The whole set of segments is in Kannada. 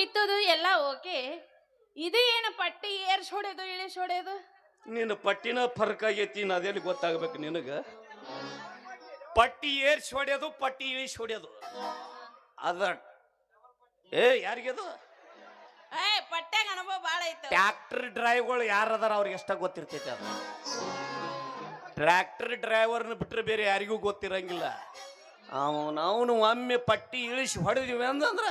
ಬಿತ್ತೋದು ಎಲ್ಲ ಓಕೆ. ಇದು ಏನು ಪಟ್ಟಿ ಏರ್ಸ್ ಹೊಡೆಯೋದು ಇಳಿಸ್ ಹೊಡೆಯೋದು? ನಿನ್ನ ಪಟ್ಟಿನ ಫರ್ಕ್ ಆಗೈತಿ, ಅದೆಲ್ಲಿ ಗೊತ್ತಾಗ್ಬೇಕು ನಿನಗ. ಪಟ್ಟಿ ಏರ್ಸ್ ಹೊಡೆಯೋದು, ಪಟ್ಟಿ ಇಳಿಸ್ ಹೊಡೆಯೋದು ಅದ. ಯಾರಿಗದು? ಪಟ್ಟ್ಯಾಗ ಅನುಭವ ಬಾಳ ಐತೆ. ಟ್ರ್ಯಾಕ್ಟರ್ ಡ್ರೈವ್ಗಳು ಯಾರದಾರ ಅವ್ರಿಗೆ ಎಷ್ಟ ಗೊತ್ತಿರ್ತೈತೆ ಅದು. ಟ್ರ್ಯಾಕ್ಟರ್ ಡ್ರೈವರ್ನ ಬಿಟ್ರೆ ಬೇರೆ ಯಾರಿಗೂ ಗೊತ್ತಿರಂಗಿಲ್ಲ. ಅವನು ಒಮ್ಮೆ ಪಟ್ಟಿ ಇಳಿಸಿ ಹೊಡೆದಿವಿ ಅಂತಂದ್ರ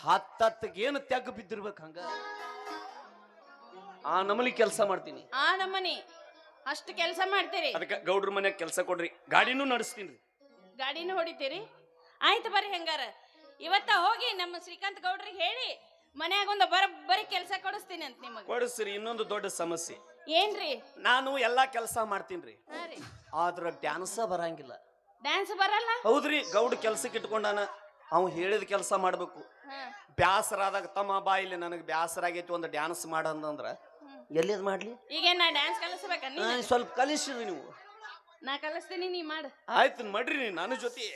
ಹತ್ತತ್ತಿಗೆ ಏನು ತೆಗ್ಗು ಬಿದ್ದಿರ್ಬೇಕು. ಹಂಗ ಆ ನಮನಿ ಕೆಲಸ ಮಾಡ್ತೀನಿ. ಆ ನಮನಿ ಅಷ್ಟು ಕೆಲಸ ಮಾಡ್ತೀರಿ? ಅದಕ್ಕೆ ಗೌಡ್ರ ಮನ್ಯಾಗ ಕೆಲಸ ಕೊಡ್ರಿ, ಗಾಡಿನೂ ನಡೆಸ್ತೀನಿ. ಗಾಡಿನೂ ಹೊಡಿತೀರಿ? ಆಯ್ತು ಬರ್ರಿ. ಹೆಂಗಾರ ಇವತ್ತ ಹೋಗಿ ನಮ್ಮ ಶ್ರೀಕಾಂತ್ ಗೌಡ್ರಿಗೆ ಹೇಳಿ ಮನ್ಯಾಗ ಒಂದು ಬರೀ ಕೆಲಸ ಕೊಡಿಸ್ತೀನಿ ಅಂತ ನಿಮಗೆ. ಕೊಡಿಸ್ರಿ. ಇನ್ನೊಂದು ದೊಡ್ಡ ಸಮಸ್ಯೆ ಏನ್ರಿ? ನಾನು ಎಲ್ಲಾ ಕೆಲಸ ಮಾಡ್ತೀನಿ, ರೀ, ಆದ್ರ ಡ್ಯಾನ್ಸ ಬರಂಗಿಲ್ಲ. ಡ್ಯಾನ್ಸ್ ಬರಲ್ಲ? ಹೌದ್ರಿ. ಗೌಡ್ ಕೆಲ್ಸಕ್ಕೆ ಇಟ್ಕೊಂಡಾನ, ಅವ್ ಹೇಳಿದ ಕೆಲಸ ಮಾಡ್ಬೇಕು. ಬ್ಯಾಸರಾದಾಗ ತಮ್ಮ ಬಾಯಿಲಿ ನನಗೆ ಬ್ಯಾಸರ ಆಗೈತಿ ಒಂದು ಡ್ಯಾನ್ಸ್ ಮಾಡಂದ್ರ ಎಲ್ಲಿದ್ ಮಾಡ್ಲಿ? ಈಗ ನಾ ಡ್ಯಾನ್ಸ್ ಕಲಿಸ್ಬೇಕ? ಸ್ವಲ್ಪ ಕಲಿಸ್ರಿ ನೀವು. ನಾ ಕಲಿಸ್ತೀನಿ, ನೀ ಮಾಡು. ಆಯ್ತು ಮಾಡ್ರಿ ನೀ ನನ್ನ ಜೊತೆ.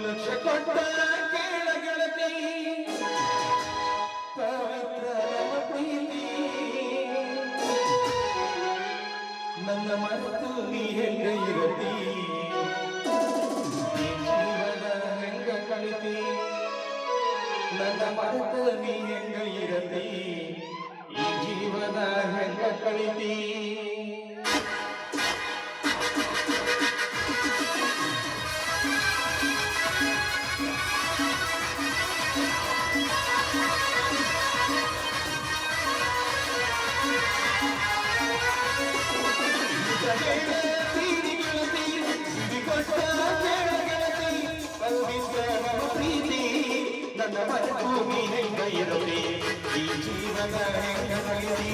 ಲಕ್ಷ ಕೊಟ್ಟ ಕೇಳ ಗೆಳತಿ ಪವಿತ್ರ ಪ್ರೀತಿ ನನ್ನ ಮರೆತು ನೀ ಹೆಂಗ ಇರತಿ, ಜೀವನ ಹೆಂಗ ಕಳಿತಿ. ನನ್ನ ಮರೆತು ನೀ ಹೆಂಗ ಇರತಿ, ಈ ಜೀವನ ಹೆಂಗ ಕಳಿತಿ. ನನ್ನ ಮರುಭೂಮಿ ಹೆಂಗ ಇರಲಿ, ಈ ಜೀವನ ಹೆಂಗ ಕಳಿತಿ.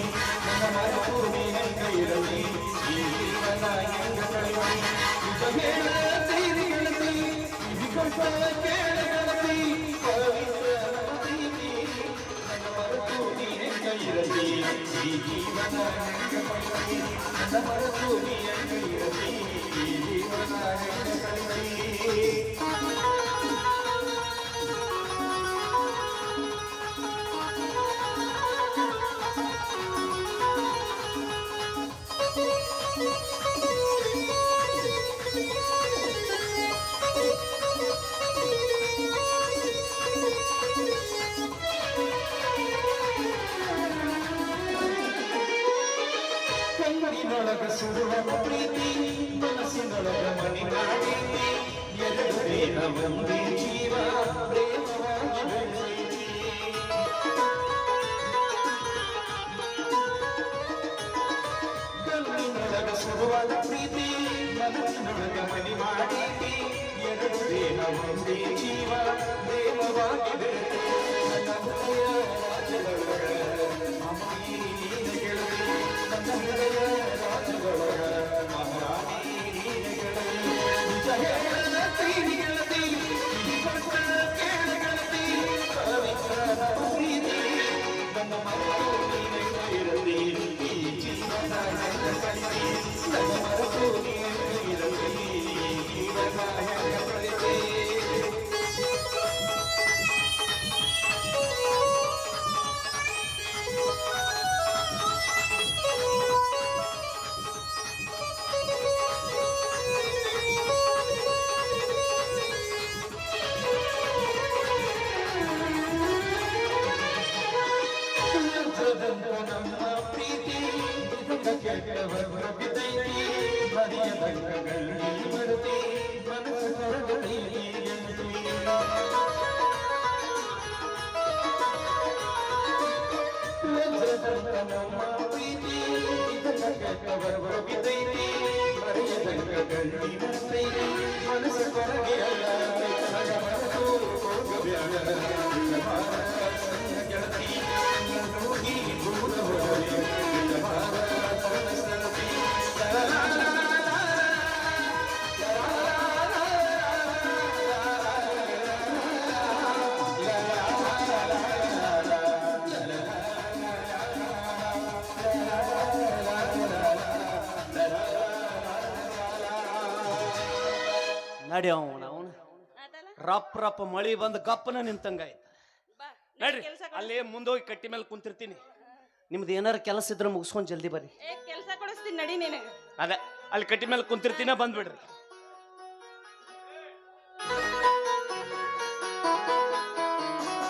ನನ್ನ ಮರುಭೂಮಿ ಹೆಂಗ ಇರಲಿ, ಈ ಜೀವನ ಹೆಂಗ ಕಳಿತಿ. ನಿಜ ಹೇಳತೀರಿ ಗೆಳತಿ, ಇದು ಕೊಟ್ಟ ಕೇಳ ಗೆಳತಿ ಪವಿತ್ರ ಪ್ರೀತಿ. ನನ್ನ ಮರುಭೂಮಿ ಹೆಂಗ ಇರಲಿ, ಈ ಜೀವನ ಹೆಂಗ ಕಳಿತಿ. ನನ್ನ ಮರುಭೂಮಿ ಹೆಂಗ ಇರಲಿ, ಈ ಜೀವನ ಹೆಂಗ ಕಳಿತಿ. ಕಣ್ಣಿನೊಳಗ ಸುಡುವ ಪ್ರೀತಿ, ಮನಸ್ಸಿನೊಳಗ ಮನಿ ಮಾಡೀತಿ. ಎರಡು ದೇಹ ಒಂದೇ ಜೀವ ಪ್ರೇಮವಾಗಿ ಬೆಳೆದೈತಿ. ಕಣ್ಣಿನೊಳಗ ಸುಡುವ ಪ್ರೀತಿ, ಮನಸ್ಸಿನೊಳಗ ಮನಿ ಮಾಡೀತಿ. ಎರಡು ದೇಹ ಒಂದೇ ಜೀವ ಪ್ರೇಮವಾಗಿ ಬೆಳೆದೈತಿ. ನನ್ನ ಹೃದಯ ರಾಜ್ಯದೊಳಗ ಅಮ್ಮಿ ನೀನ ಗೆಳತಿ, ನನ್ನ ಹೃದಯ ರಾಜ್ಯದೊಳಗ ಮಹಾರಾಣಿ ನೀನ ಗೆಳತಿ. ನಿಜ ಹೇಳತೀರಿ ಗೆಳತಿ, ಈ ಕೊಟ್ಟ ಕೇಳ ಗೆಳತಿ ಪವಿತ್ರ ಪ್ರೀತಿ. ನನ್ನ ಮರೆತು ನೀ ಹೆಂಗ ಇರಲಿ, ಈ ಜೀವನ ಹೆಂಗ ಕಳಿತಿ. ನನ್ನ ಮರೆತು ನೀ ಹೆಂಗ ಇರಲಿ, ಈ ಜೀವನ ಹೆಂಗ ಕಳಿತಿ. ನಮ್ಮ ಪ್ರೀತಿ ಕೆಟ್ಟವರ ಬಿದ್ದೈತಿ, ಮರಿಯದಂಗಗಳಲ್ಲಿ ಬರುತ್ತಿ ಮನಸ್ಸು ಹೊರಗೈತಿ ಗೆಳತಿ. ನಮ್ಮ ಪ್ರೀತಿ ಕೆಟ್ಟವರ ಬಿದ್ದೈತಿ, ಮರಿಯದಂಗಗಳಲ್ಲಿ ಬರುತ್ತೈತಿ ಮನಸ್ಸು ಹೊರಗೆ ಅಲ್ಲ. ಮರೆತು ಹೋಗಬೇಡ ಗೆಳತಿ, ಹೋಗಿ ದೂರ ಹೋಗಲಿ ನಡಿ ಅವನು ಆತಲ್ಲ ರಪ್ ರಪ್ ಮಳಿ ಬಂದು ಗಪ್ಪನ ನಿಂತಂಗಾಯ್ತು. ಬಾ ನಡ್ರಿ ಕೆಲಸ ಅಲ್ಲೇ ಮುಂದೋಗಿ ಕಟ್ಟಿ ಮೇಲೆ ಕುಂತಿರ್ತೀನಿ. ನಿಮ್ದು ಏನಾರ ಕೆಲಸ ಇದ್ರೆ ಮುಗಿಸ್ಕೊಂಡು ಜಲ್ದಿ ಬರ್ರಿ. ಕೆಲಸ ಕೊಡಿಸ್ತೀನಿ ನಡಿ ನಿನಗೆ. ಅದೇ ಅಲ್ಲಿ ಕಟ್ಟಿ ಮೇಲೆ ಕುಂತಿರ್ತೀನ ಬಂದ್ಬಿಡ್ರಿ.